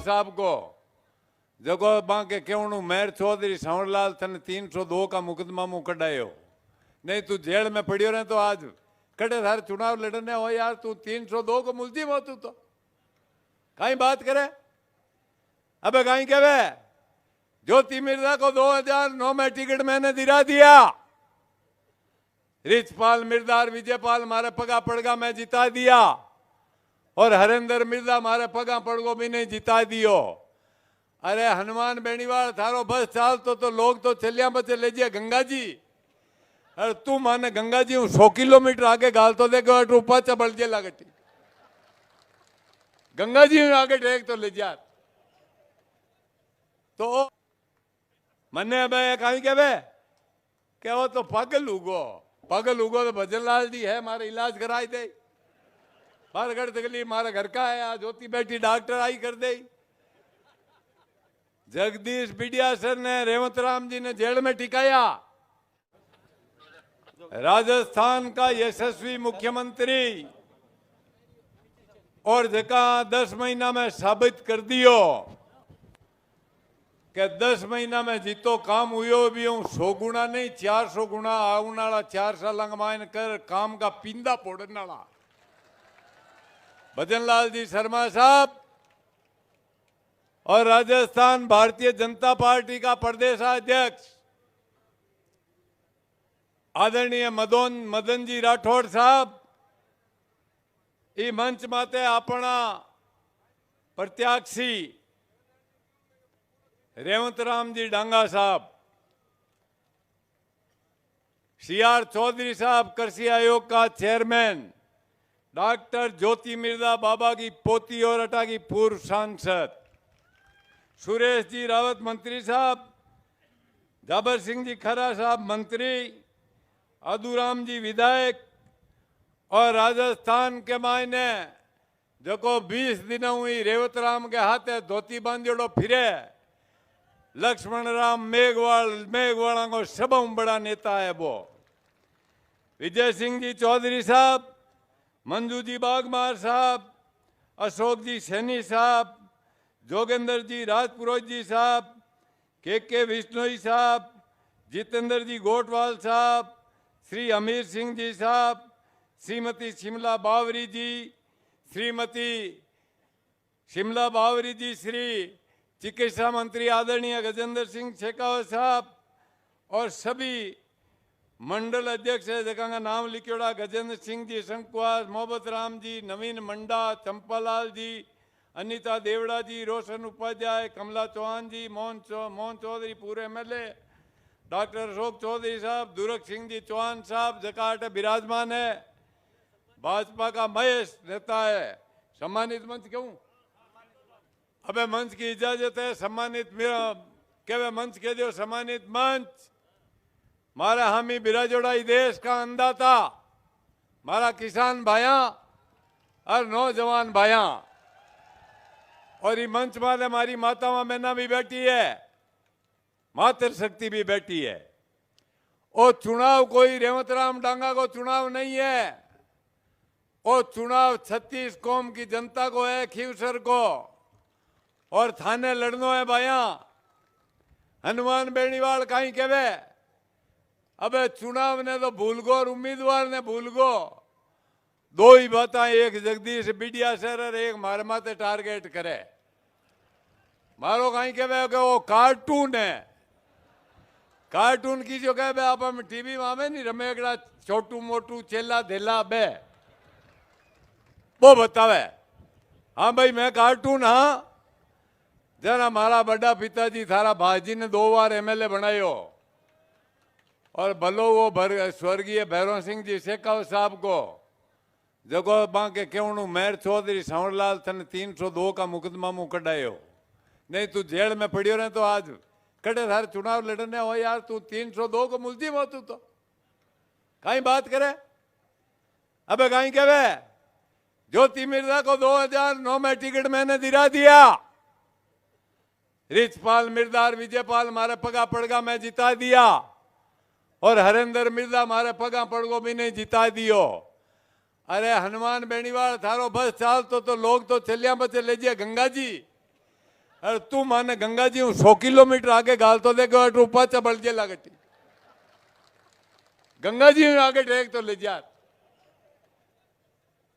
साहब को जगो बांके केवणु मेयर चौधरी सांवरलाल तने 302 का मुकदमा मुंह कढ़ायो, नहीं तू जेल में पड़ियो रहे तो आज कड़े थारे चुनाव लड़ने हो यार। तू 302 को मुलजिम हो, तू तो कहीं बात करे। अबे कहीं कहे ज्योति मिर्जा को 2009 में टिकट मैंने दिला दिया, रिचपाल मिर्जा और विजयपाल मारे पगा पड़गा मैं जिता दिया, और हरेंद्र मिर्जा मारे पगा पड़गो भी नहीं जिता दियो। अरे हनुमान बेनीवाल थारो बस चाल तो लोग तो चलिया बचे ले जिया गंगा जी। अरे तू माने गंगा जी हूँ 100 किलोमीटर आगे गाल तो देखो रूपा चबल जे लागटी गंगा जी आगे टेक तो ले जा। तो मने अब कहीं के वो तो पागल उगो तो भजनलाल जी है मारे इलाज कराई दे, बारगढ़ तकलीफ मारे घर का है, आज होती बैठी डॉक्टर आई कर दे। जगदीश बिडिया सर ने रेवंत राम जी ने जेल में टिकाया, राजस्थान का यशस्वी मुख्यमंत्री, और जगह 10 महीना में साबित कर दियो कि 10 महीना में जीतो काम हुयो भी हूं 100 गुना नहीं 400 गुना आउनाला 4 साल मायन कर काम का पिंदा पोड़नाला भजनलाल जी शर्मा साहब और राजस्थान भारतीय जनता पार्टी का प्रदेशाध्यक्ष आदरणीय मदन जी राठौड़ साहब ई मंच माते अपना प्रत्याशी रेवंत राम जी डांगा साहब, CR चौधरी साहब कृषि आयोग का चेयरमैन, डॉक्टर ज्योति मिर्जा बाबा की पोती और अटा की पूर्व सांसद, सुरेश जी रावत मंत्री साहब, जाबर सिंह जी खरा साहब मंत्री, अदूराम जी विधायक, और राजस्थान के मायने जो 20 दिन हुई रेवत राम के हाथे धोती बांधेड़ो फिरे लक्ष्मण राम मेघवाला को सब बड़ा नेता है वो, विजय सिंह जी चौधरी साहब, मंजू जी बागमार साहब, अशोक जी सैनी साहब, जोगेंद्र जी राजपुरोहित जी साहब, के विश्नोई साहब, जितेंद्र जी गोटवाल साहब, श्री अमीर सिंह जी साहब, श्रीमती शिमला बावरी जी, श्रीमती शिमला बावरी जी, श्री चिकित्सा मंत्री आदरणीय गजेंद्र सिंह शेखावत साहब, और सभी मंडल अध्यक्ष है जगह नाम लिखोड़ा गजेंद्र सिंह जी शंकुवास, मोहब्बत राम जी, नवीन मंडा, चंपालाल जी, अनीता देवड़ा जी, रोशन उपाध्याय, कमला चौहान जी, मोहन चौधरी पूरे MLA, डॉक्टर अशोक चौधरी साहब, दुरक सिंह जी चौहान साहब जकाट विराजमान है, भाजपा का महेश नेता है। सम्मानित मंच क्यों अबे मंच की इजाजत है, सम्मानित मेरा के मंच के दो, सम्मानित मंच मारा हामी बिराजोड़ा देश का अंदाता मारा किसान भाया और नौजवान भाया, और ये मंच मारे हमारी मातावां बहना भी बैठी है, मातृ शक्ति भी बैठी है। और चुनाव कोई रेवंत राम डांगा को चुनाव नहीं है, और चुनाव 36 कौम की जनता को है, खीवसर को, और थाने लड़नो है भाया। हनुमान बेनीवाल कहीं कहे अबे चुनाव ने तो भूल गो और उम्मीदवार ने भूल गो, दो ही बातें, एक जगदीश बिडिया सर और एक मारे माते टारगेट करे। मारो कहीं कहे कि वो कार्टून है, कार्टून की जो कहे आप हम टीवी में आवे नहीं रमेगड़ा छोटू मोटू चेला धेला बे वो बतावे हाँ भाई मैं कार्टून हाँ। जरा मारा बड़ा पिताजी थारा भाजी ने 2 बार MLA बनायो, और भलो वो स्वर्गीय भैरव सिंह जी शेखावत साहब को जगो बांके केवणु मेयर चौधरी सांवरलाल तने 302 का मुकदमा मुंह कढ़ायो, नहीं तू जेल में पड़ियो रहे तो आज कड़े थारे चुनाव लड़ने हो यार। तू 302 को मुलजिम हो, तू तो कहीं बात करे। अबे कहीं कहे ज्योति मिर्जा को 2009 में टिकट मैंने दिला दिया, रिचपाल मिर्जा और विजयपाल मारे पगा पड़गा मैं जिता दिया, और हरेंद्र मिर्जा मारे पगा पड़गो भी नहीं जिता दियो। अरे हनुमान बेनीवाल थारो बस चाल तो लोग तो चलिया बचे ले जिया गंगा जी। अरे तू माने गंगा जी हूँ 100 किलोमीटर आगे गाल तो देखो अटू पाचा बढ़ जे लागटी गंगा जी आगे ट्रैक तो ले जा।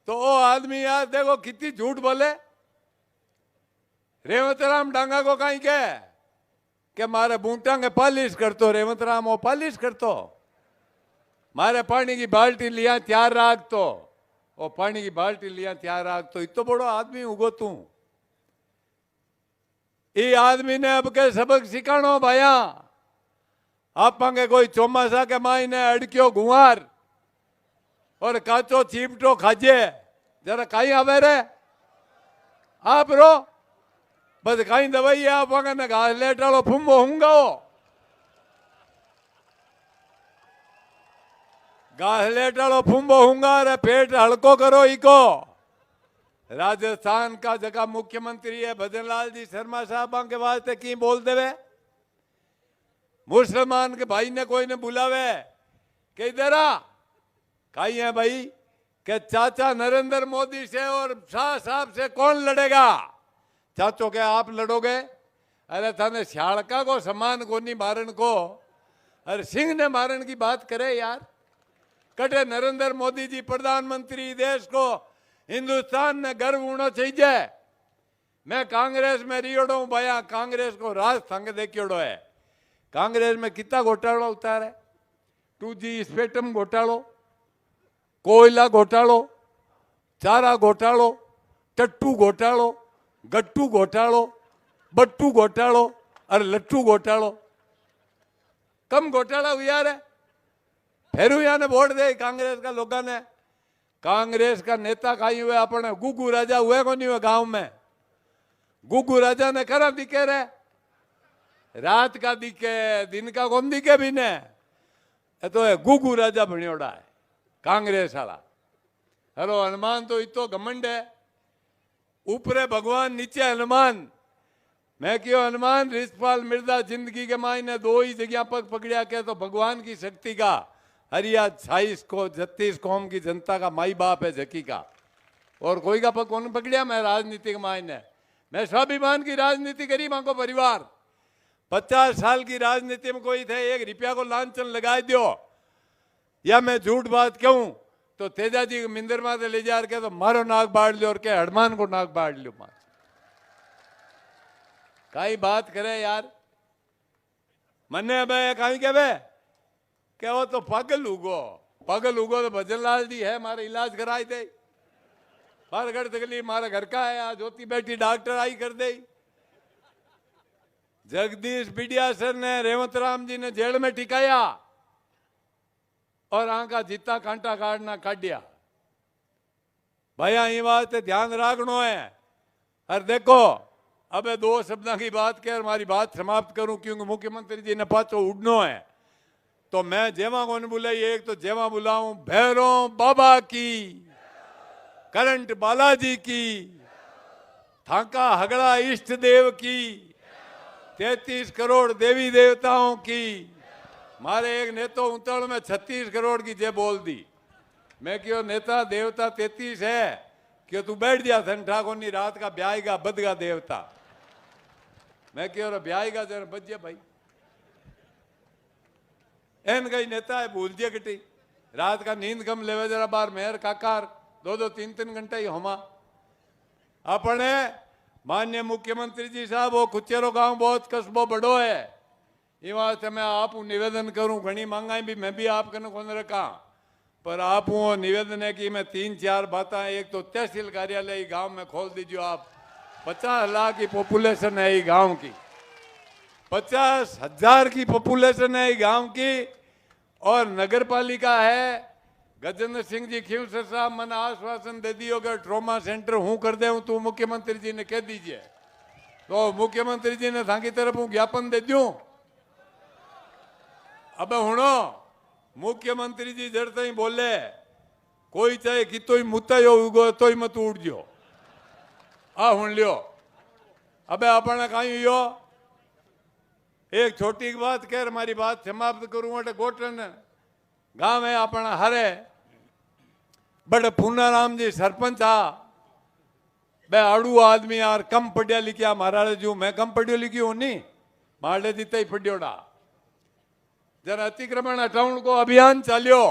तो वो आदमी यार देखो कितनी झूठ बोले। रेवंत राम डांगा को कहीं के मारे बूटा के पालिश करतो, रेवंत राम वो पालिश करतो। मारे पानी की बाल्टी लिया त्यार राख तो वो पानी की बाल्टी लिया त्यार राख तो इतो बड़ो आदमी उगो तू। ये आदमी ने अब के सबक सिखाणो भाया। आप के कोई चौमासा के मायने अड़क्यो गुआर और काचो चीपटो खाजे जरा कहीं आवे रे आप रो बस कहीं दवाई आप ने घास लेटालो फुम्बो होंगे घास लेटालो फुम्बो होंगे रे पेट हल्को करो इको। राजस्थान का जगह मुख्यमंत्री है भजनलाल जी शर्मा साहब के वास्ते की बोल देवे। मुसलमान के भाई ने कोई ने बुलावे के इधर आ कही है भाई के चाचा नरेंद्र मोदी से और शाह साहब से कौन लड़ेगा। चाचो के आप लड़ोगे। अरे थाने श्यालका को समान को नहीं मारन को अरे सिंह ने मारन की बात करे यार। कटे नरेंद्र मोदी जी प्रधानमंत्री देश को हिंदुस्तान ने गर्व होना चाहिए। मैं कांग्रेस में रियोड़ो हूं भैया कांग्रेस को राज संघ देखियोड़ो है। कांग्रेस में कितना घोटाला उतारे 2G स्पेक्ट्रम घोटालो कोयला घोटालो चारा घोटालो टट्टू घोटालो गट्टू घोटालो बट्टू घोटालो और लट्टू घोटालो कम घोटाला हुआ रे। फिर यहाँ ने वोट दे कांग्रेस का लोगों ने। कांग्रेस का नेता कहीं हुए अपने गुगू राजा हुए को नहीं हुए गांव में। गुगू राजा ने करा दिखे रे रात का दिखे दिन का कौन दिखे भी ने तो है गुगू राजा बनियोड़ा है कांग्रेस वाला। हेलो हनुमान तो इतो घमंड है ऊपरे भगवान नीचे हनुमान। मैं क्यों हनुमान रिछपाल मिर्जा जिंदगी के मायने 2 ही जगह पर पकड़िया के तो भगवान की शक्ति का हरिया 26 को 36 कौम की जनता का माई बाप है झकी का और कोई का पग कौन पकड़िया। मैं राजनीति के मायने मैं स्वाभिमान की राजनीति करी मां को परिवार 50 साल की राजनीति में कोई थे 1 रुपया को लांछन लगा दियो या मैं झूठ बात कहूं तो तेजा जी मिंदर माते ले जा के तो मारो नाक बाढ़ लियो और के हनुमान को नाक बाढ़ लियो मां कई बात करे यार। मन्ने अब कहीं के वो तो पागल उगो तो भजनलाल जी है मारे इलाज कराई दे। बारगढ़ तकलीफ मारा घर का है ज्योति बेटी डॉक्टर आई कर दे। जगदीश बिडिया सर ने रेवंत राम जी ने जेल में टिकाया और आंका जीता कांटा काटना काटिया। भैया ये बात ध्यान रखनो है। और देखो अब 2 शब्दों की बात कर हमारी बात समाप्त करूं क्योंकि मुख्यमंत्री जी ने पाचो उड़नो है। तो मैं जेवा को बुलाई एक तो जेवा बुलाऊं भैरों बाबा की करंट बालाजी की थाका हगड़ा इष्ट देव की 33 करोड़ देवी देवताओं की। मारे एक नेता उतल में 36 करोड़ की जे बोल दी। मैं क्यों नेता देवता 33 है क्यों तू बैठ जा ठंडा को नहीं रात का ब्याएगा बदगा देवता। मैं क्यों ब्याएगा जरा बच जा भाई एन कई नेता है भूल दिया कटी रात का नींद कम लेवे जरा बार मेहर काकार 2-2 3-3 घंटा ही होमा। अपने माननीय मुख्यमंत्री जी साहब वो कुचेरो गांव बहुत कस्बो बड़ो है ये वास्ते मैं आप निवेदन करूं घनी महंगाई भी मैं भी आप कने कौन रखा पर आप वो निवेदन है कि मैं 3-4 बातें एक तो तहसील कार्यालय गांव में खोल दीजिए आप 50 लाख की पॉपुलेशन है गांव की 50,000 की पॉपुलेशन है गांव की और नगर पालिका है। गजेंद्र सिंह जी खींवसर साहब मैंने आश्वासन दे दियो कि ट्रॉमा सेंटर हूं कर दे तो मुख्यमंत्री जी ने कह दीजिए तो मुख्यमंत्री जी ने थाकी तरफ हूं ज्ञापन दे दूं। अब हुणो मुख्यमंत्री जी जड़ते ही बोले कोई चाहे कि तो ही मुता उगो तो ही मत उड़ जो आ हुण लियो। अब अपना कहीं यो एक छोटी बात कह हमारी बात समाप्त करूं गोटन गांव है अपना हरे बड़े पूनाराम जी सरपंच आ बे आड़ू आदमी यार कम पढ़िया लिखिया महाराज जू मैं कम पढ़ियो लिखियो हूं नहीं मारे दीता ही पढ़ियोड़ा जरा अतिक्रमण हटाउण को अभियान चालियो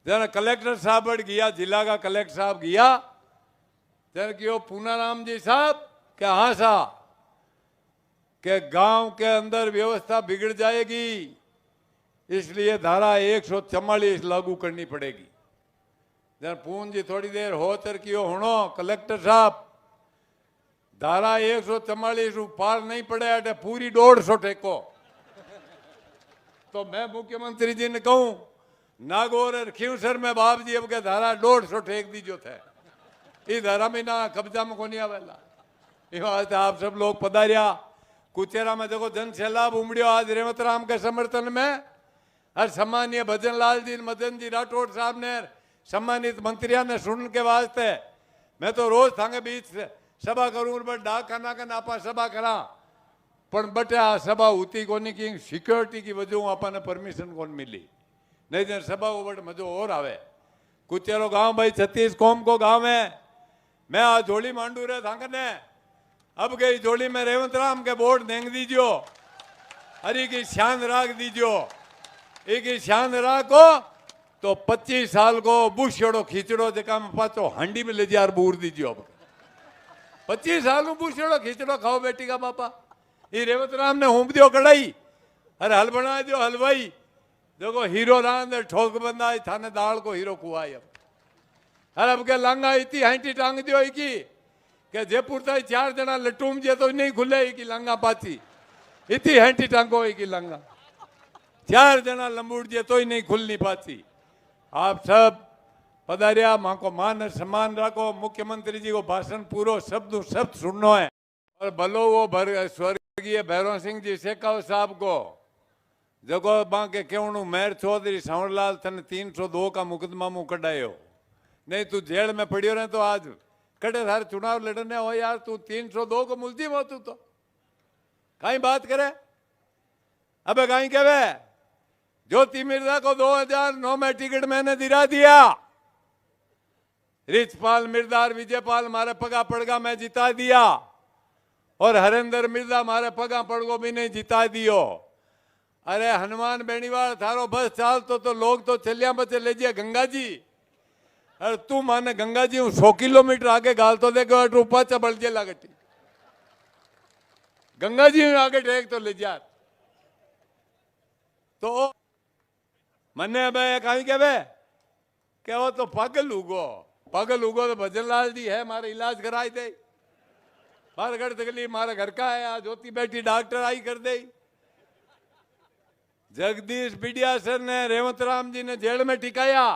जरा कलेक्टर साहब अड़ गया जिला का कलेक्टर साहब गया जरा क्यों पूनाराम जी साहब क्या हाँ साहब के गांव के अंदर व्यवस्था बिगड़ जाएगी इसलिए धारा 144 लागू करनी पड़ेगी जरा पून जी थोड़ी देर हो तरकियो होनो कलेक्टर साहब धारा 144 पार नहीं पड़े अटे पूरी 150 टेको तो मैं मुख्यमंत्री जी ने कहूं नागौर और खीवसर में बाप जी अब के धारा 150 टेक दीजो थे ये धारा में ना कब्जा में कोनी आवेला ये बात आप सब लोग पधारिया कुचेरा में देखो जन सैलाब उमड़ियो आज रेवत राम के समर्थन में और सम्मानीय भजन लाल जी मदन जी राठौड़ साहब ने सम्मानित मंत्रियों ने सुन के वास्ते मैं तो रोज थांगे बीच सभा करूं बट डाक खाना का नापा सभा करा पण बटे आ सभा होती कोनी की सिक्योरिटी की वजह आपने परमिशन कौन मिली नहीं तो सभा हो बट मजो और आवे कुचेरो गांव भाई 36 कौम को गांव है मैं आज झोली मांडू रहे थांगे ने अब गई झोली में रेवंत राम के बोर्ड देंग दीजियो हरी की शान राख दीजियो एक शान राखो तो 25 साल को बुशेड़ो खींचड़ो जका में पाचो हांडी में ले जार बूर दीजियो अब 25 साल को बुशेड़ो खींचड़ो खाओ बेटी का बापा ये रेवत राम ने होम दियो कढ़ाई अरे हल बना दियो हलवाई देखो हीरो रांद ठोक बंदा थाने दाल को हीरो कुआई अब अरे अब के लांगा इतनी हाइटी टांग दियो की के जयपुर ताई 4 जना लटूम जे तो नहीं खुले की लांगा पाची इतनी हाइटी टांगो की लांगा 4 जना लंबूड़ जे तो ही नहीं खुलनी पाची आप सब पधारिया मां को मान और सम्मान रखो मुख्यमंत्री जी को भाषण पूरो शब्द शब्द सुनना है और भलो वो स्वर्गीय भैरव सिंह जी शेखावत साहब को जगो मां के केवणु मेयर चौधरी सावरलाल तने 302 का मुकदमा मुंह कढ़ायो नहीं तू जेल में पड़ियो रहे तो आज कड़े सारे चुनाव लड़ने हो यार तू 302 को मुलजिम हो तू तो कहीं बात करे अबे कहीं कहे ज्योति मिर्जा को 2009 में टिकट मैंने दिला दिया रिचपाल मिर्जा और विजयपाल मारे पगा पड़गा मैं जिता दिया और हरेंद्र मिर्जा मारे पगा पड़गो भी नहीं जिता दियो अरे हनुमान बेनीवाल थारो बस चाल तो लोग तो चलिया बचे ले जिया गंगा जी अरे तू माने गंगा जी 100 किलोमीटर आगे गाल तो देखो रूपा चबल जे लागटी गंगा जी आगे ट्रैक तो ले जा तो मने कहीं के वो तो पागल उगो तो भजन लाल जी है मारे इलाज कराई दे बार घर तकलीफ मारे घर का है आज ज्योति बैठी डॉक्टर आई कर दे जगदीश बिडिया सर ने रेवंत राम जी ने जेल में टिकाया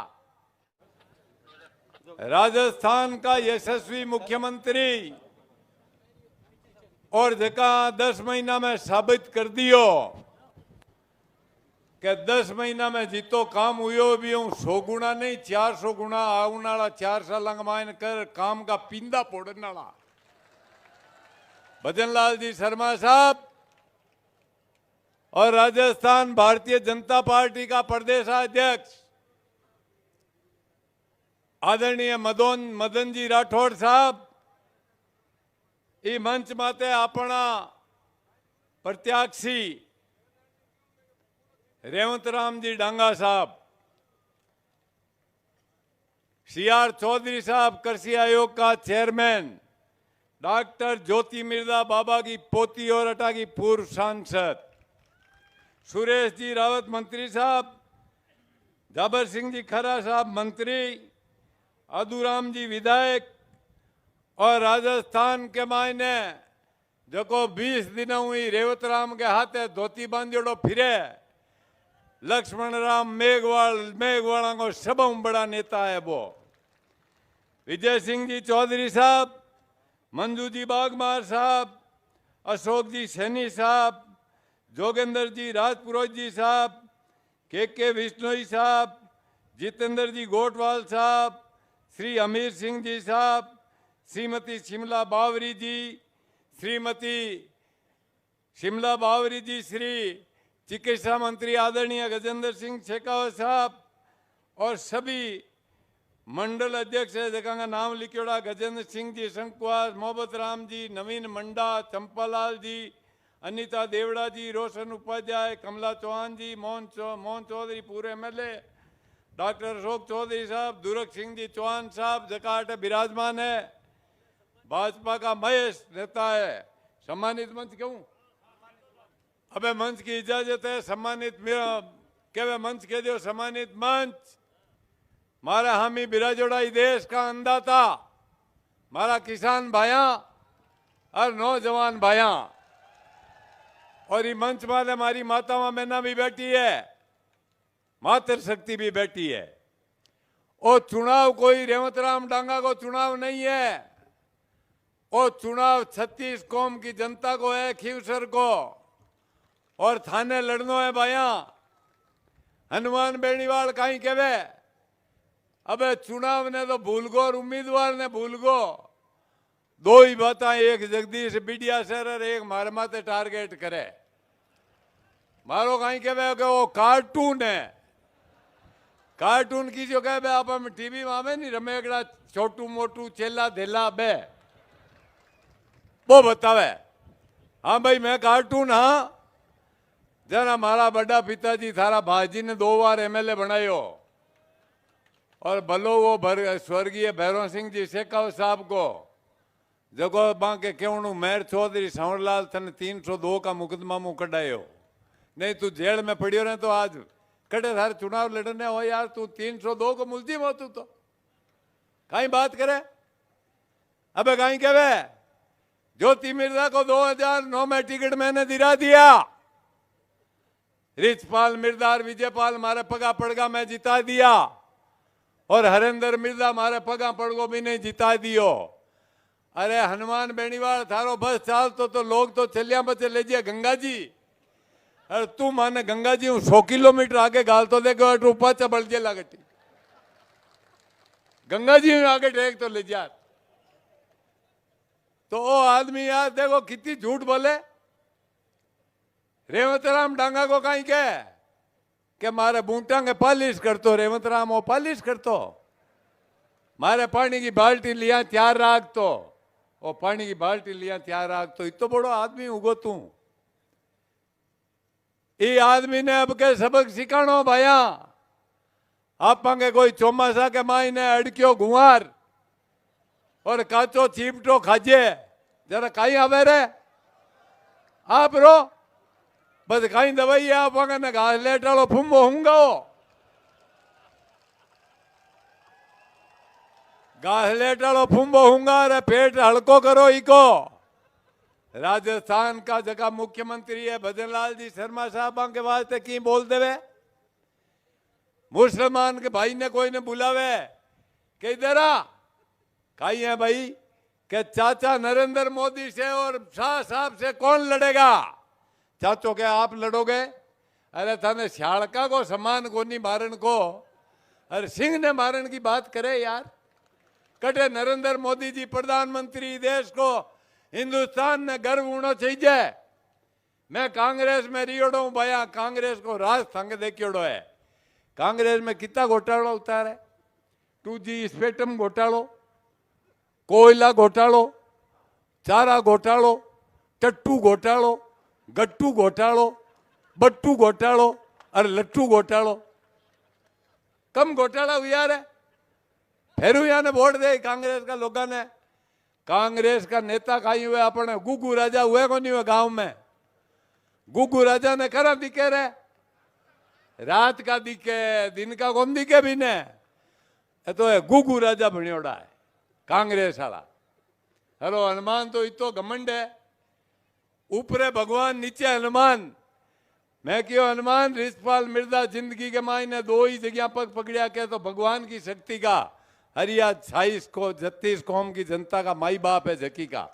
राजस्थान का यशस्वी मुख्यमंत्री और जका 10 महीना में साबित कर दियो कि 10 महीना में जीतो काम हुयो भी हूं 100 गुना नहीं 400 गुना आउनाला 4 साल मायन कर काम का पिंदा पोड़नाला भजनलाल जी शर्मा साहब और राजस्थान भारतीय जनता पार्टी का प्रदेशाध्यक्ष आदरणीय मदन जी राठौड़ साहब मंच माते अपना प्रत्याशी रेवंत राम जी डांगा साहब CR चौधरी साहब कृषि आयोग का चेयरमैन डॉक्टर ज्योति मिर्जा बाबा की पोती और अटा की पूर्व सांसद सुरेश जी रावत मंत्री साहब जाबर सिंह जी खरा साहब मंत्री अदूराम जी विधायक और राजस्थान के मायने जो को 20 दिन हुई रेवत राम के हाथे धोती बांधोड़ो फिरे लक्ष्मण राम मेघवाड़ा को सब बड़ा नेता है वो विजय सिंह जी चौधरी साहब मंजू जी बागमार साहब अशोक जी सैनी साहब जोगेंद्र जी राजपुरोहित जी साहब के विश्नोई साहब जितेंद्र जी गोटवाल साहब श्री अमीर सिंह जी साहब श्रीमती शिमला बावरी जी श्रीमती शिमला बावरी जी श्री चिकित्सा मंत्री आदरणीय गजेंद्र सिंह शेखावत साहब और सभी मंडल अध्यक्ष है जगह नाम लिखोड़ा गजेंद्र सिंह जी शंकुआस, मोहब्बत राम जी, नवीन मंडा, चंपालाल जी, अनीता देवड़ा जी, रोशन उपाध्याय, कमला चौहान जी, मोहन चौधरी पूरे एमएलए, डॉक्टर अशोक चौधरी साहब, दुरक सिंह जी चौहान साहब जकाट विराजमान है। भाजपा का महेश नेता है। सम्मानित मंच क्यों? अबे मंच की इजाजत है। सम्मानित के मंच कह दो सम्मानित मंच। मारा हामी बिराजोड़ा देश का अंदाता, मारा किसान भाया और नौजवान भाया, और ये मंच माले हमारी मातावां बहना भी बैठी है, मातृ शक्ति भी बैठी है। और चुनाव कोई रेवंत राम डांगा को चुनाव नहीं है, और चुनाव 36 कौम की जनता को है, खीवसर को, और थाने लड़नो है भाया। हनुमान बेनीवाल कहीं कहवे अबे चुनाव ने तो भूल गो और उम्मीदवार ने भूल गो। दो ही बातें, एक जगदीश बिडिया सर और एक मारे माते टारगेट करे। मारो कहीं कहवे कि वो कार्टून है। कार्टून की जो कहे आप हम टीवी में आवे नहीं रमेगड़ा छोटू मोटू चेला धेला बे वो बतावे हाँ भाई मैं कार्टून हाँ। जरा मारा बड़ा पिताजी थारा भाजी ने 2 बार एमएलए बनायो, और भलो वो स्वर्गीय भैरव सिंह जी शेखाव साहब को जगो बांके क्यों मेयर चौधरी सांवरलाल तने 302 का मुकदमा मुँह कढ़ायो, नहीं तू जेल में पड़ियो रहे तो आज कड़े थारे चुनाव लड़ने हो यार। तू 302 को मुलजिम हो तू तो कहीं बात करे। अबे कहीं कहवे ज्योति मिर्जा को 2009 में टिकट मैंने दिला दिया। रिचपाल मिर्जा और विजयपाल मारे पगा पड़गा मैं जिता दिया, और हरेंद्र मिर्जा मारे पगा पड़गो भी नहीं जिता दियो। अरे हनुमान बेनीवाल थारो बस चाल तो लोग तो चलिया बचे ले जिया गंगा जी। अरे तू माने गंगा जी 100 किलोमीटर आगे गाल तो देखो रूपा चबल जे लागटी गंगा जी आगे टेक तो ले जा। तो वो आदमी यार देखो कितनी झूठ बोले। रेवंत राम डांगा को कहीं के मारे बूंटा के पालिश करतो, रेवंत राम वो पालिश करतो। मारे पानी की बाल्टी लिया तैयार राख तो वो पानी की बाल्टी लिया तैयार राख तो इतो बड़ो आदमी उगो तू। ये आदमी ने अब के सबक सिखाणो भाया। आप के कोई चौमासा के मायने अड़क्यो गुआर और काचो चीपटो खाजे जरा कहीं आवे रे आप रो बस कहीं दवाई आप ने घास लेटालो फुम्बो होंगे घास लेटालो फुम्बो होंगे। अरे पेट हल्को करो इको। राजस्थान का जगह मुख्यमंत्री है भजनलाल जी शर्मा साहब के वास्ते की बोल देवे। मुसलमान के भाई ने कोई ने बुलावे कि इधर आ कही है भाई कि चाचा नरेंद्र मोदी से और शाह साहब से कौन लड़ेगा? चाचो के आप लड़ोगे? अरे थाने श्यालका को समान को नहीं मारन को, अरे सिंह ने मारन की बात करे यार। कटे नरेंद्र मोदी जी प्रधानमंत्री देश को हिंदुस्तान ने गर्व होना चाहिए। मैं कांग्रेस में रियोड़ो हूं भैया, कांग्रेस को राज संग देखियोड़ो है। कांग्रेस में कितना घोटाला उतारे 2G स्पेक्ट्रम घोटालो, कोयला घोटालो, चारा घोटालो, टट्टू घोटालो, गट्टू घोटालो, बट्टू घोटालो और लट्टू घोटालो। कम घोटाला हुआ रे फिर यहाँ ने वोट दे कांग्रेस का लोगों ने। कांग्रेस का नेता कहीं हुए अपने गुगू राजा हुए को नहीं हुए गांव में। गुगू राजा ने करा दिखे रे रात का दिखे दिन का कौन दिखे भी ने तो है गुगू राजा बनियोड़ा है कांग्रेस वाला। हेलो हनुमान तो इतो घमंड है, ऊपरे भगवान नीचे हनुमान। मैं क्यों हनुमान रिचपाल मिर्जा जिंदगी के मायने 2 ही जगह पर पकड़िया के तो भगवान की शक्ति का हरिया 26 को 36 कौम की जनता का माई बाप है झकी का,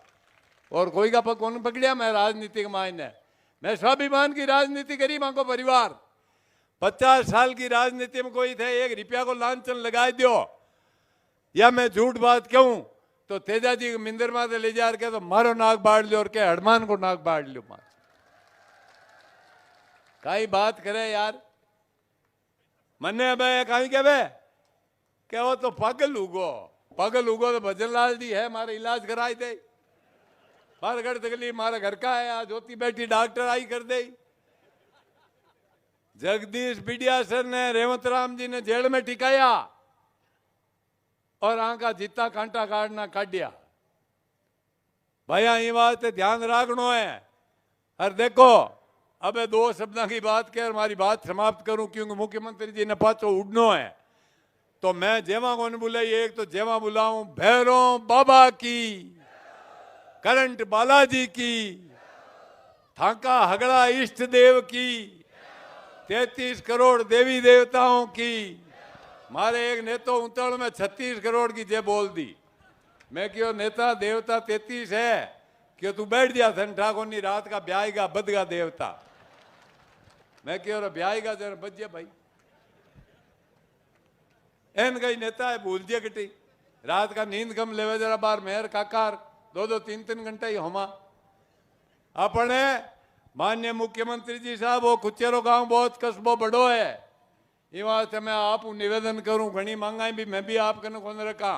और कोई का कौन पकड़िया। मैं राजनीति के मायने मैं स्वाभिमान की राजनीति करी मां को परिवार 50 साल की राजनीति में कोई थे 1 रुपया को लांछन लगा दियो या मैं झूठ बात क्यों तो तेजा जी मिंदर माते ले जा के तो मारो नाक बाढ़ लियो और के हनुमान को नाक बाढ़ लियो। मार कई बात करे यार मन्ने अब कहीं के बे કે वो तो पागल उगो तो भजनलाल जी है, मारे इलाज कराई दे। मारे घर तकलीफ मारे घर का है, आज ज्योति बैठी डॉक्टर आई कर दे। जगदीश बिडिया सर ने रेवंत राम जी ने जेल में टिकाया और आंका जीता कांटा काटना काटिया। भैया ये बात ध्यान रखनो है। और देखो अबे 2 शब्दों की बात कर हमारी बात समाप्त करूं, क्योंकि मुख्यमंत्री जी ने पाचो उड़नो है। तो मैं जेवा को बुलाई, एक तो जेवा बुलाऊं भैरों बाबा की, करंट बालाजी की, थाका हगड़ा इष्ट देव की, 33 करोड़ देवी देवताओं की। मारे एक नेतो उतल में 36 करोड़ की जे बोल दी। मैं क्यों नेता देवता 33 है, क्यों तू बैठ दिया धन ठाकुर नी रात का ब्याएगा बदगा देवता। मैं क्यों ब्याएगा जरा बजे भाई एन कई नेता है भूल दिया कटी रात का नींद कम लेवे जरा बार मेहर काकार 2-2 3-3 घंटा ही होमा। अपने माननीय मुख्यमंत्री जी साहब वो कुचेरो गांव बहुत कस्बो बड़ो है, ये वास्ते मैं आप निवेदन करूं, घनी महंगाई भी मैं भी आप कने कौन रखा,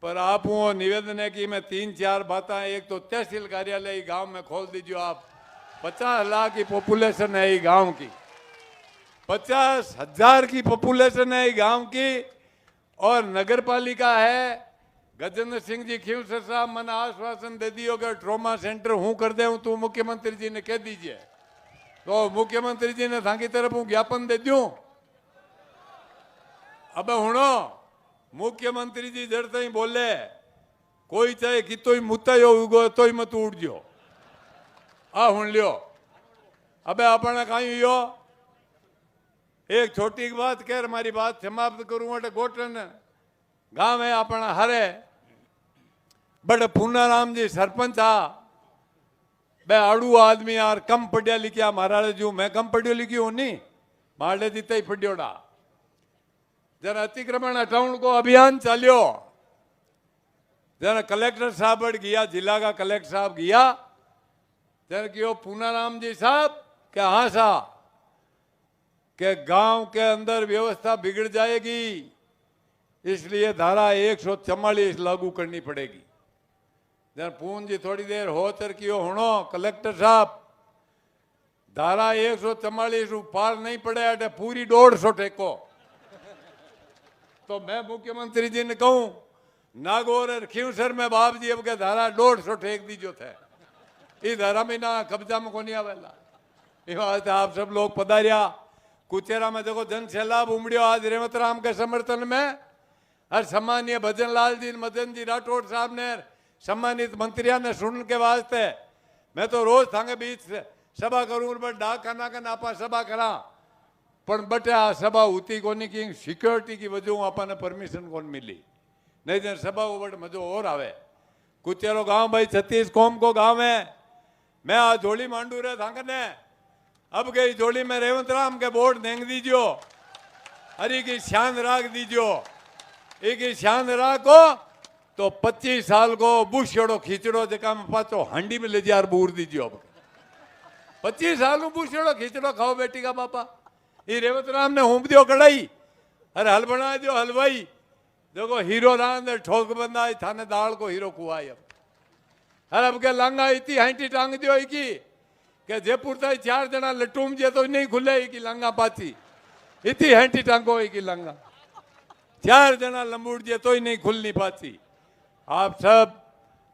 पर आप वो निवेदन है कि मैं 3-4 बातें, एक तो तहसील कार्यालय गांव में खोल दीजिए आप। 50 लाख की पॉपुलेशन है ये गांव की, 50,000 की पॉपुलेशन है गांव की। और नगर पालिका है, गजेंद्र सिंह जी खींवसर साहब मैंने आश्वासन दे दियो कि ट्रॉमा सेंटर हूं कर दे हूं, तो मुख्यमंत्री जी ने कह दीजिए। तो मुख्यमंत्री जी ने थाकी तरफ हूं ज्ञापन दे दूं। अब हुणो मुख्यमंत्री जी जड़ते ही बोले कोई चाहे कि तो ही मुतायो उगो तो ही मत उड़ जो आ हुण लियो। अबे अपने कहीं यो एक छोटी बात कह हमारी बात समाप्त करूं। अटे गोटन गांव है अपना हरे बड़े पूनाराम जी सरपंच आ बे आड़ू आदमी यार कम पढ़िया लिखिया महाराज जू मैं कम पढ़ियो लिखियो हूं नहीं मारे जीते ही पढ़ियोड़ा। जरा अतिक्रमण हटाउण को अभियान चालियो, जरा कलेक्टर साहब गया, जिला का कलेक्टर साहब गया, जरा क्यों पूनाराम जी साहब क्या हाँ साहब के गांव के अंदर व्यवस्था बिगड़ जाएगी, इसलिए धारा 144 लागू करनी पड़ेगी। जरा पून जी थोड़ी देर हो चरकियो होनो कलेक्टर साहब, धारा 144 पार नहीं पड़े अटे पूरी 150 टेको। तो मैं मुख्यमंत्री जी ने कहूं नागौर और खींवसर में बाप जी अब के धारा 150 टेक दीजो थे, ये धारा में ना कब्जा में कोनी आवेला। आप सब लोग पधारिया। कुचेरा में देखो जन सैलाब उमड़ियो आज रेवंत राम के समर्थन में। और सम्मानीय भजनलाल जी मदन जी राठौड़ साहब ने सम्मानित मंत्रियों ने सुन के वास्ते मैं तो रोज थांगे बीच सभा करूं, बट डाक खाना का नापा सभा करा, पण बटे आ सभा होती कोनी की सिक्योरिटी की वजह अपन परमिशन कौन मिली, नहीं तो सभा बट मजो और आवे। कुचेरो गांव भाई 36 कौम को गांव है। मैं आज झोली मांडू रहे थांगे ने अब गई झोली में रेवंत राम के बोर्ड देंग दीजियो, हरी की शान राख दीजियो, एक शान राखो तो 25 साल को बुशड़ो खींचड़ो जका में पाचो हांडी में ले जार बूर दीजियो। अब 25 साल में बुशड़ो खींचड़ो खाओ बेटी का बापा। ये रेवंत राम ने होम दियो कढ़ाई अरे हल बना दियो हलवाई, देखो हीरो रांद ठोक बंदा थाने दाल को हीरो कुआई। अब अब के लांगा इतनी हाइटी टांग दियो की के जयपुर ताई 4 जना लटूम जे तो नहीं खुले की लांगा पाची इतनी हाइटी टांगो की लांगा 4 जना लंबूड़ जे तो ही नहीं खुलनी पाची। आप सब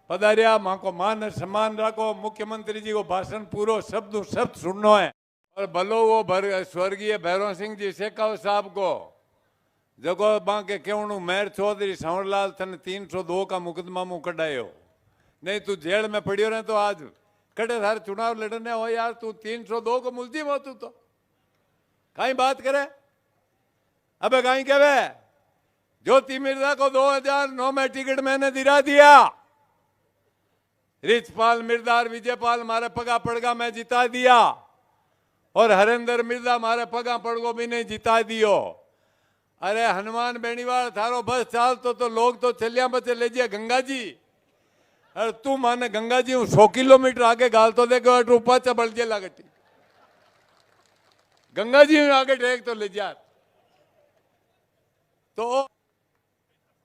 पधारिया, मां को मान सम्मान रखो। मुख्यमंत्री जी को भाषण पूरो शब्द शब्द सुनना है। और भलो वो स्वर्गीय भैरव सिंह जी शेखाव साहब को जगो मां के केवणु मेयर चौधरी सांवरलाल तने 302 का मुकदमा मुंह कढ़ायो, नहीं तू जेल में पड़ियो रहे तो आज कड़े थारे चुनाव लड़ने हो यार, तू 302 को मुलजिम हो तू तो कहीं बात करे। अबे कहीं कहे ज्योति मिर्जा को 2009 में टिकट मैंने दिला दिया, रिचपाल मिर्जा और विजयपाल मारे पगा पड़गा मैं जिता दिया, और हरेंद्र मिर्जा मारे पगा पड़गो भी नहीं जिता दियो। अरे हनुमान बेनीवाल थारो बस चाल तो लोग तो चलिया बचे ले जिया गंगा जी, अरे तू माने गंगा जी 100 किलोमीटर आगे गाल तो देखो रूपा चबल जे लागटी गंगा जी आगे टेक तो ले जा। तो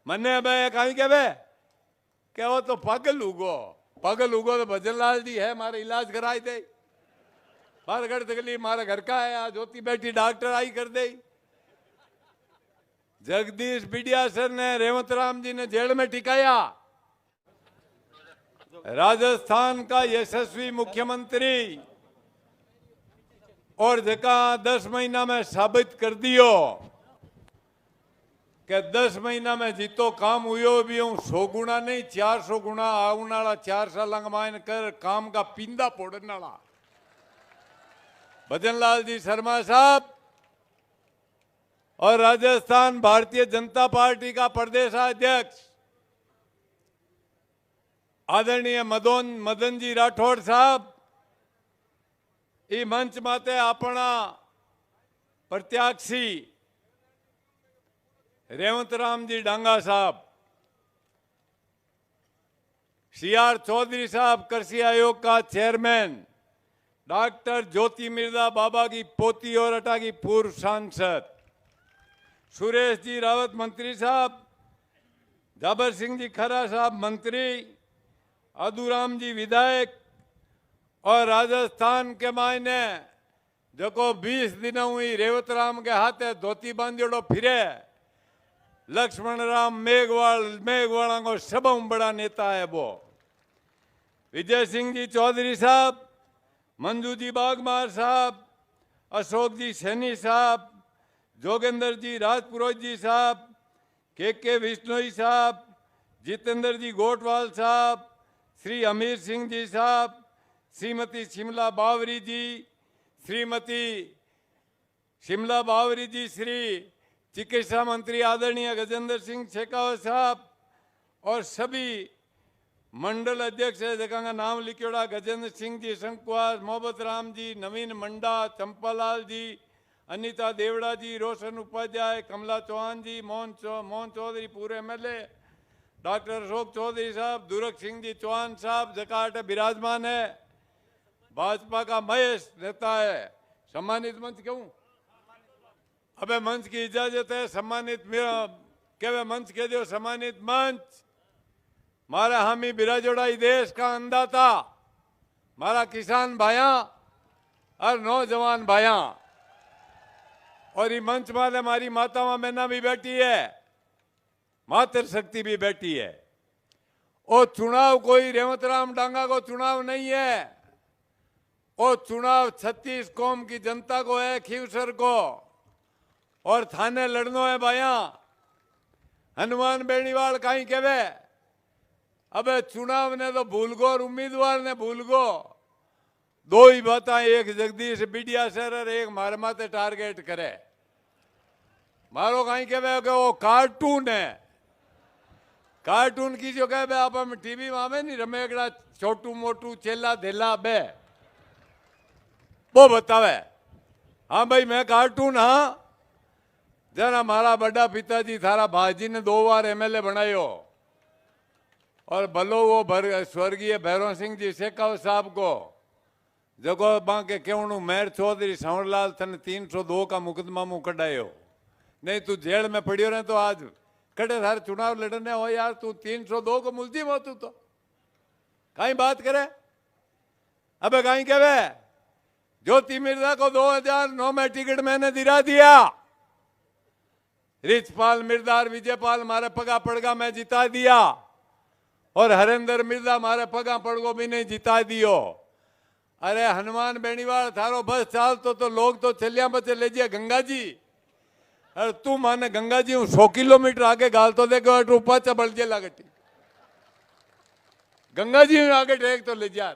મને બે કઈ કે वो तो पागल उगो तो भजनलाल जी है, मारे इलाज कराई दे। बारगढ़ तकलीफ मारे घर का है, आज ज्योति बैठी डॉक्टर आई कर दे। जगदीश बिडिया सर ने रेवंत राम जी ने जेल में टिकाया। राजस्थान का यशस्वी मुख्यमंत्री और जका 10 महीना में साबित कर दियो कि 10 महीना में जीतो काम हुयो भी हूं 100 गुना नहीं 400 गुना आवनाला 4 साल मायन कर काम का पिंदा पोड़नाला भजनलाल जी शर्मा साहब और राजस्थान भारतीय जनता पार्टी का प्रदेशाध्यक्ष आदरणीय मदन जी राठौड़ साहब ई मंच माते अपना प्रत्याशी रेवंत राम जी डांगा साहब, CR चौधरी साहब कृषि आयोग का चेयरमैन, डॉक्टर ज्योति मिर्दा बाबा की पोती और अटा की पूर्व सांसद, सुरेश जी रावत मंत्री साहब, जाबर सिंह जी खरा साहब मंत्री, अदूराम जी विधायक और राजस्थान के मायने जो 20 दिन हुई रेवत राम के हाथे धोती बांधेड़ो फिरे लक्ष्मण राम मेघवाला को सब बड़ा नेता है वो। विजय सिंह जी चौधरी साहब, मंजू जी बागमार साहब, अशोक जी सैनी साहब, जोगेंद्र जी राजपुरोहित जी साहब, के विश्नोई साहब, जितेंद्र जी गोटवाल साहब, श्री अमीर सिंह जी साहब, श्रीमती शिमला बावरी जी, श्रीमती शिमला बावरी जी, श्री चिकित्सा मंत्री आदरणीय गजेंद्र सिंह शेखावत साहब और सभी मंडल अध्यक्ष है जगह नाम लिखोड़ा गजेंद्र सिंह जी शंकुवास, मोहब्बत राम जी, नवीन मंडा, चंपालाल जी, अनीता देवड़ा जी, रोशन उपाध्याय, कमला चौहान जी, मोहन चौधरी पूरे MLA, डॉक्टर अशोक चौधरी साहब, दुरक सिंह जी चौहान साहब जकाट विराजमान है, भाजपा का महेश नेता है। सम्मानित मंच क्यों अबे मंच की इजाजत है, सम्मानित मेरा मंच कह दो, सम्मानित मंच मारा हामी बिराजोड़ा देश का अंदाता मारा किसान भाइया और नौजवान भाइया और ये मंच माले हमारी मातावां बहना भी बैठी है, मातृ शक्ति भी बैठी है। और चुनाव कोई रेवंत राम डांगा को चुनाव नहीं है, और चुनाव 36 कौम की जनता को है, खीवसर को, और थाने लड़नो है भाइया। हनुमान बेनीवाल कहीं कहवे अबे चुनाव ने तो भूल गो और उम्मीदवार ने भूल गो। दो ही बातें, एक जगदीश बिडिया सर और एक मारे माते टारगेट करे। मारो कहीं कहवे कि वो कार्टून है, कार्टून की जो कहे आप हम टीवी में आवे नहीं रमेगड़ा छोटू मोटू चेला धेला बे वो बतावे हाँ भाई मैं कार्टून हाँ। जरा मारा बड़ा पिताजी थारा भाजी ने 2 बार MLA बनायो और भलो वो स्वर्गीय भैरव सिंह जी शेखावत साहब को जगो बांके केवणु मेहर चौधरी सांवरलाल थने 302 का मुकदमा मुंह कढ़ायो, नहीं तू जेल में पड़ियो रहे तो आज कड़े थारे चुनाव लड़ने हो यार, तू 302 को मुलजिम हो तू तो कहीं बात करे। अबे कहीं कहवे ज्योति मिर्दा को 2009 में टिकट मैंने दिला दिया, रिचपाल मिर्दा और विजयपाल मारे पगा पड़गा मैं जिता दिया, और हरेंद्र मिर्दा मारे पगा पड़गो भी नहीं जिता दियो। अरे हनुमान बेनीवाल थारो बस चाल तो लोग तो चलिया बचे ले जिया गंगा जी, अरे तू माने गंगा जी 100 किलोमीटर आगे गाल तो देखो रूपा चबल जे लागटी गंगा जी आगे ट्रैक तो ले जा।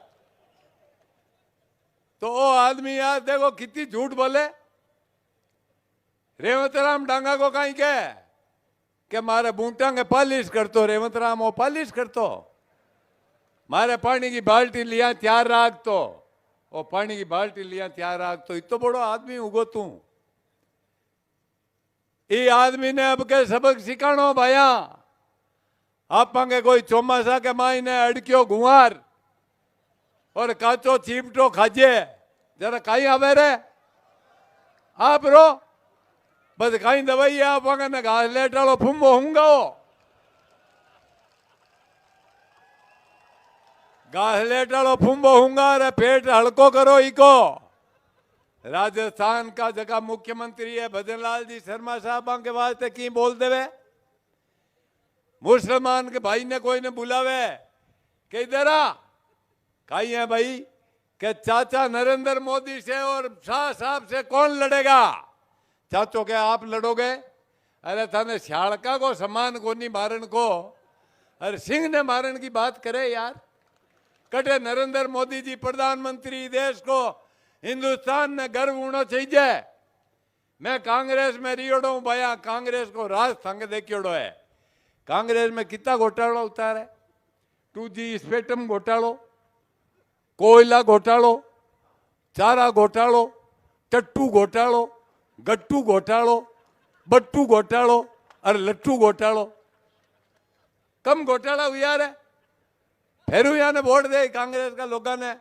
तो वो आदमी यार देखो कितनी झूठ बोले। रेवंत राम डांगा को कहीं के मारे बूटा के पालिश करतो, रेवंत राम वो पालिश करतो, मारे पानी की बाल्टी लिया तैयार राख तो वो पानी की बाल्टी लिया तैयार राख तो इतो बड़ो आदमी उगो तू। ये आदमी ने अब के सबक सिखाणो भाया। आप कोई चौमासा के मायने अड़क्यो गुआर और काचो चीपटो खाजे जरा कहीं आवे रे आप रो बस कहीं दवाई आप घास लेटालो फुम्बो होंगे घासलेटालो फूंबो हूंगा रे पेट हल्को करो इको। राजस्थान का जगह मुख्यमंत्री है भजनलाल जी शर्मा साहब के वास्ते की बोल देवे। मुसलमान के भाई ने कोई ने बुलावे कि इधर आ, कही है भाई कि चाचा नरेंद्र मोदी से और शाह साहब से कौन लड़ेगा? चाचो के आप लड़ोगे? अरे थाने शाड़का को समान को नहीं मारन को, अरे सिंह ने मारन की बात करे यार। कटे नरेंद्र मोदी जी प्रधानमंत्री देश को हिंदुस्तान ने गर्व होना चाहिए। मैं कांग्रेस में रियोड़ो हूं भैया, कांग्रेस को राज संग देखियोड़ो है। कांग्रेस में कितना घोटाला उतारे, 2G स्पेक्ट्रम घोटालो, कोयला घोटालो, चारा घोटालो, टट्टू घोटालो, गट्टू घोटालो, बट्टू घोटालो और लट्टू घोटालो। कम घोटाला हुआ रे, फिर यहाँ ने वोट दे कांग्रेस का लोगों ने।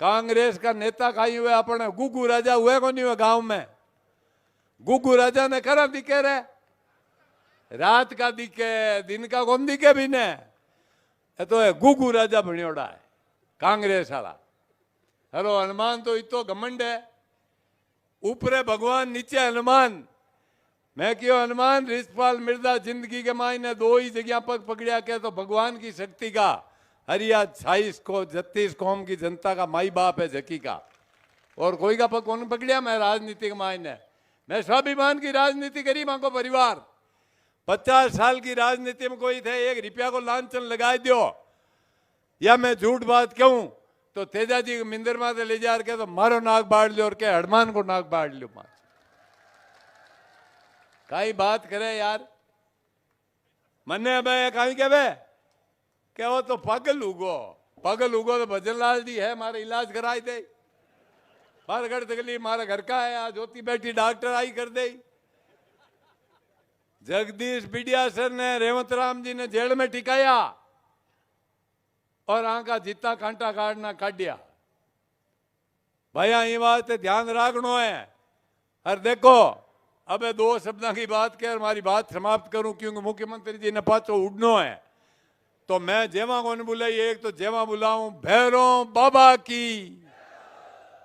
कांग्रेस का नेता कहीं हुए अपने गुगू राजा हुए को नहीं हुए गांव में। गुगू राजा ने करा दिखे रे, रात का दिखे दिन का कौन दिखे भी ने, तो है गुगू राजा बनियोड़ा है कांग्रेस वाला। हेलो हनुमान तो इतो घमंड है, ऊपरे भगवान नीचे हनुमान। मैं क्यों हनुमान रिछपाल मिर्जा जिंदगी के मायने दो ही जगह पर पकड़िया के तो भगवान की शक्ति का। हरिया 26 को 36 कौम की जनता का माई बाप है झकी का, और कोई का पग कौन पकड़िया। मैं राजनीति के मायने मैं स्वाभिमान की राजनीति करी, मां को परिवार 50 साल की राजनीति में कोई थे 1 रुपया को लांछन लगा दो या मैं झूठ बात कहूं तो तेजा जी मिंदर माते ले जा के तो मारो नाक बाढ़ लो और के हनुमान को नाक बाढ़ लो। मां कई बात करे यार, मन्ने भाई कहीं के वो तो पागल उगो तो भजनलाल जी है, मारे इलाज कराई दे। बारगढ़ तकलीफ मारा घर का है, आज ज्योति बैठी डॉक्टर आई कर दे। जगदीश बिडिया सर ने रेवंत राम जी ने जेल में टिकाया और आंका जीता कांटा काटना काटिया। भैया ये बात ध्यान रखनो है। और देखो अबे 2 शब्दों की बात कर हमारी बात समाप्त करूं, क्योंकि मुख्यमंत्री जी ने पाचो उड़नो है। तो मैं जेवा को बुलाई, एक तो जेवा बुलाऊं भैरों बाबा की,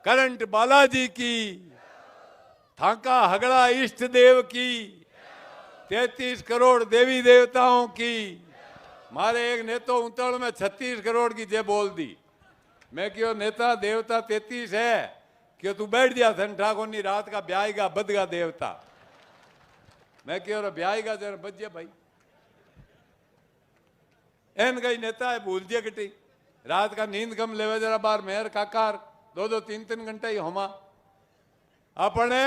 करंट बालाजी की, थाका हगड़ा इष्ट देव की, 33 करोड़ देवी देवताओं की। मारे एक नेता उतल में 36 करोड़ की जे बोल दी। मैं क्यों नेता देवता 33 है, क्यों तू बैठ जा धन ठाकुर नहीं रात का ब्याएगा बदगा देवता। मैं क्यों ब्याएगा जरा बच जा भाई। एन कई नेता है भूल दिया कटी, रात का नींद कम लेवे जरा बार मेहर काकार 2-2 3-3 घंटा ही होमा। अपने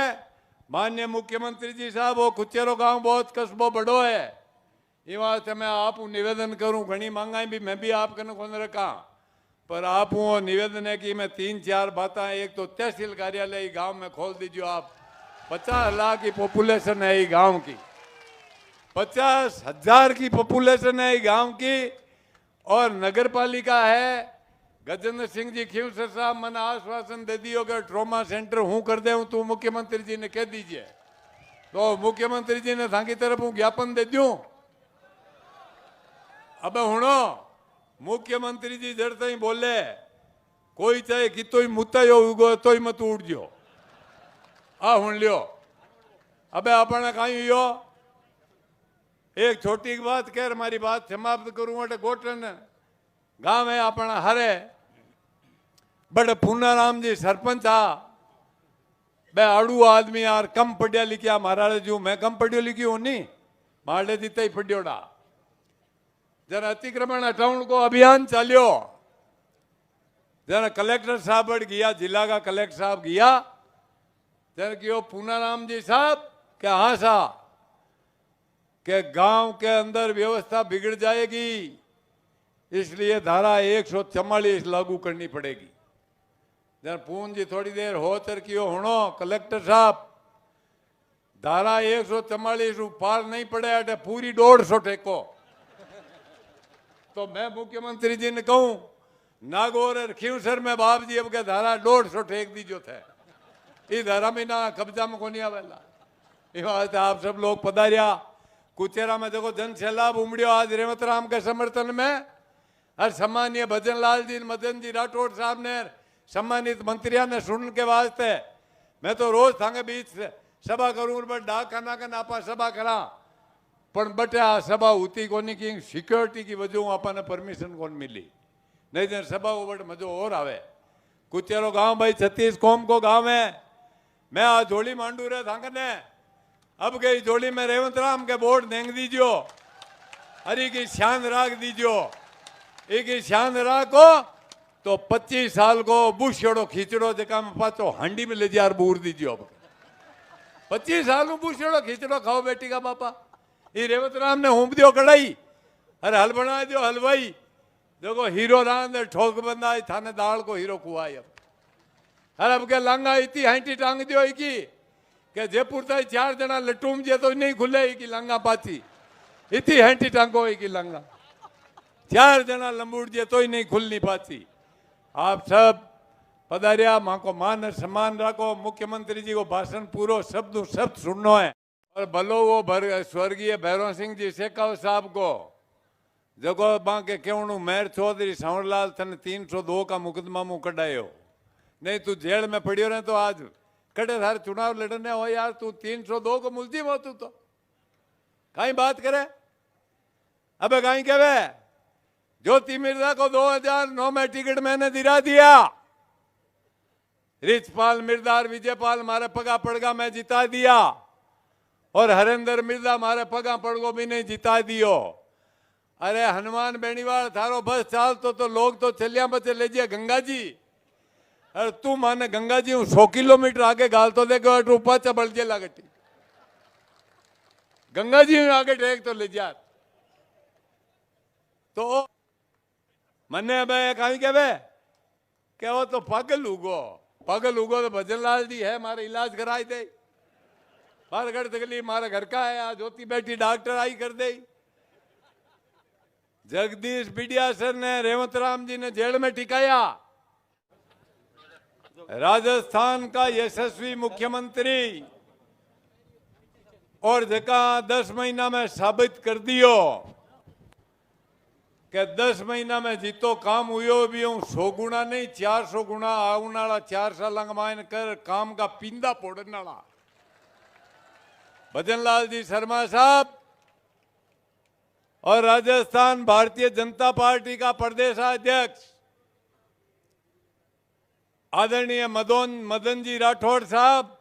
माननीय मुख्यमंत्री जी साहब वो कुचेरो गांव बहुत कस्बो बड़ो है, ये वास्ते मैं आप निवेदन करूं, घनी महंगाई भी मैं भी आप कने कौन रखा, पर आप वो निवेदन है कि मैं 3-4 बातें। एक तो तहसील कार्यालय गांव में खोल दीजिए आप। 50 लाख की पॉपुलेशन है ये गांव की, 50,000 की पॉपुलेशन है गांव की। और नगर पालिका है, गजेंद्र सिंह जी खींवसर साहब मैंने आश्वासन दे दियो कि ट्रॉमा सेंटर हूं कर दे हूं, तो मुख्यमंत्री जी ने कह दीजिए। तो मुख्यमंत्री जी ने थाकी तरफ हूं ज्ञापन दे दूं। अब हुणो मुख्यमंत्री जी जड़ते ही बोले कोई चाहे कि तो ही मुता उगो तो ही मत उड़ जो आ हुण लियो। अब अपने कहीं यो एक छोटी बात कह हमारी बात समाप्त करूं। अटे गोटन गांव है अपना हरे बड़े पूनाराम जी सरपंच आ, बे आड़ू आदमी यार कम पढ़िया लिखिया महाराज जू। मैं कम पढ़ियो लिखी हूं नहीं, मारे जीते ही पढ़ियोड़ा। जरा अतिक्रमण हटाउण को अभियान चालियो, जरा कलेक्टर साहब गया, जिला का कलेक्टर साहब गया, जरा क्यों पूनाराम जी साहब के हाँ साहब के गांव के अंदर व्यवस्था बिगड़ जाएगी, इसलिए धारा 144 लागू करनी पड़ेगी। जरा पून जी थोड़ी देर हो तरकियो होनो कलेक्टर साहब, धारा 144 पार नहीं पड़े अटे पूरी 150 टेको। तो मैं मुख्यमंत्री जी ने कहूं नागौर और खींवसर में बाप जी अब के धारा 150 टेक दीजो थे, ये धारा में ना कब्जा में को नहीं आवेला। ये बात आप सब लोग पधारिया। कुचेरा में देखो जन सैलाब उमड़ियो आज रेवंत राम के समर्थन में। और सम्मानीय भजन लाल जी मदन जी राठौड़ साहब ने सम्मानित मंत्रियों ने सुन के वास्ते मैं तो रोज थांगे बीच सभा करूँ बट डाकखाना का नापा सभा करा पण बटे आ सभा होती कोनी की सिक्योरिटी की वजह अपन परमिशन कौन मिली नहीं तो सभा बट मजो और आवे कुचेरो गांव भाई 36 कौम को गांव है मैं आ जोड़ी मांडू रहे थांगे ने अब गई जोड़ी में रेवंत राम के बोर्ड देंग दीजियो हरी की शान राख दीजियो एक शान राखो तो 25 साल को बुशेड़ो खींचड़ो जका में पाचो हांडी में ले जार बूर दीजियो अब 25 साल को बुशेड़ो खींचड़ो खाओ बेटी का बापा ये रेवंत राम ने हुम दियो कढ़ाई अरे हल बना दियो हलवाई देखो हीरो रांद ठोक बंदा थाने दाल को हीरो कुआई अब अरे अब के लांगा इतनी हाइटी टांग दियो की के जयपुर ताई 4 जना लटूम जे तो नहीं खुले की लांगा पाची इतनी हाइटी टांगो की लांगा 4 जना लंबूड़ जे तो ही नहीं खुलनी पाची आप सब पधारिया मां को मान और सम्मान रखो मुख्यमंत्री जी को भाषण पूरो शब्द शब्द सुनना है और भलो वो स्वर्गीय भैरव सिंह जी शेखाव साहब को जगो मां के केवणु मेयर चौधरी सांवरलाल तने 302 का मुकदमा मुंह कढ़ायो नहीं तू जेल में पड़ियो रहे तो आज कड़े थारे चुनाव लड़ने हो यार तू 302 को मुलजिम हो तू तो कहीं बात करे अबे कहीं कहे ज्योति मिर्जा को 2009 में टिकट मैंने दिला दिया रिचपाल मिर्जा और विजयपाल मारे पगा पड़गा मैं जिता दिया और हरेंद्र मिर्जा मारे पगा पड़गो भी नहीं जिता दियो अरे हनुमान बेनीवाल थारो बस चाल तो लोग तो चलिया बचे ले जिया गंगा जी अरे तू माने गंगा जी 100 किलोमीटर आगे गाल तो देखो रूपा चबल जे लागटी गंगा जी आगे टेक तो ले जा तो मने अब कहीं के वो तो पागल उगो तो भजन लाल जी है मारे इलाज कराई दे बारगढ़ तकलीफ मारे घर का है आज ज्योति बैठी डॉक्टर आई कर दे जगदीश बिडिया सर ने रेवंत राम जी ने जेल में टिकाया राजस्थान का यशस्वी मुख्यमंत्री और जका 10 महीना में साबित कर दियो कि 10 महीना में जीतो काम हुयो भी हूं 100 गुना नहीं 400 गुना आउनाला 4 साल मायन कर काम का पिंदा पोड़नाला भजनलाल जी शर्मा साहब और राजस्थान भारतीय जनता पार्टी का प्रदेशाध्यक्ष आदरणीय मदन जी राठौड़ साहब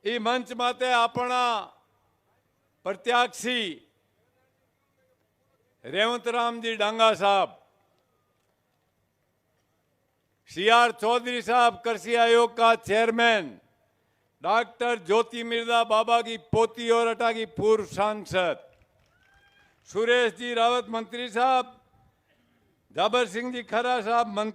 ई मंच माते अपना प्रत्याशी रेवंत राम जी डांगा साहब CR चौधरी साहब कृषि आयोग का चेयरमैन डॉक्टर ज्योति मिर्जा बाबा की पोती और अटा की पूर्व सांसद सुरेश जी रावत मंत्री साहब जाबर सिंह जी खरा साहब मंत्री